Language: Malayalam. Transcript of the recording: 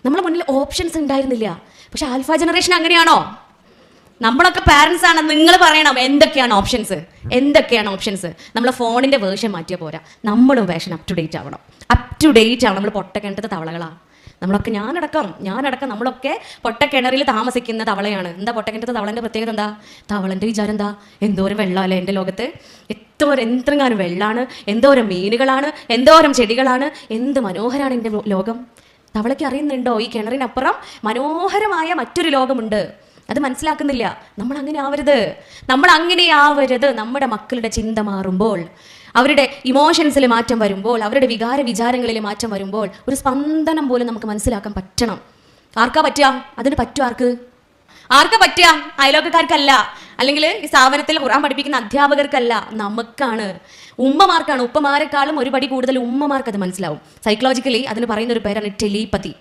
നമ്മളെ മുന്നിൽ ഓപ്ഷൻസ് ഉണ്ടായിരുന്നില്ല. പക്ഷെ ആൽഫ ജനറേഷൻ അങ്ങനെയാണോ? നമ്മളൊക്കെ പാരൻസ് ആണ്, നിങ്ങൾ പറയണം എന്തൊക്കെയാണ് ഓപ്ഷൻസ്. നമ്മളെ ഫോണിന്റെ വേർഷൻ മാറ്റിയാൽ പോരാ, നമ്മളും വേർഷൻ അപ് ടു ഡേറ്റ് ആവണം. നമ്മൾ പൊട്ടക്കിണറ്റത്തെ തവളകളാണ് നമ്മളൊക്കെ. ഞാനടക്കം നമ്മളൊക്കെ പൊട്ടക്കിണറിൽ താമസിക്കുന്ന തവളയാണ്. എന്താ പൊട്ടക്കിണറ്റത്തെ തവളൻ്റെ പ്രത്യേകത എന്താ? തവളൻ്റെ വിചാരം എന്താ? എന്തോരം വെള്ളമല്ലേ എൻ്റെ ലോകത്ത്, എത്രങ്ങാനും വെള്ളമാണ്, എന്തോരം മീനുകളാണ്, എന്തോരം ചെടികളാണ്, എന്ത് മനോഹരമാണ് എൻ്റെ ലോകം. തവളയ്ക്ക് അറിയുന്നുണ്ടോ ഈ കിണറിനപ്പുറം മനോഹരമായ മറ്റൊരു ലോകമുണ്ട്? അത് മനസ്സിലാക്കുന്നില്ല. നമ്മൾ അങ്ങനെ ആവരുത്. നമ്മുടെ മക്കളുടെ ചിന്ത മാറുമ്പോൾ, അവരുടെ ഇമോഷൻസിൽ മാറ്റം വരുമ്പോൾ, അവരുടെ വിചാരങ്ങളിൽ മാറ്റം വരുമ്പോൾ ഒരു സ്പന്ദനം പോലും നമുക്ക് മനസ്സിലാക്കാൻ പറ്റണം. ആർക്കാ പറ്റുക? അതിന് പറ്റും ആർക്കാ പറ്റുക? അയലോക്കക്കാർക്കല്ല, അല്ലെങ്കിൽ ഈ സ്ഥാപനത്തിൽ ഖുർആൻ പഠിപ്പിക്കുന്ന അധ്യാപകർക്കല്ല, നമുക്കാണ്. ഉപ്പമാരെക്കാളും ഒരു പടി കൂടുതൽ ഉമ്മമാർക്ക് അത് മനസ്സിലാവും. സൈക്കോളജിക്കലി അതിന് പറയുന്ന ഒരു പേരാണ് ടെലിപതി.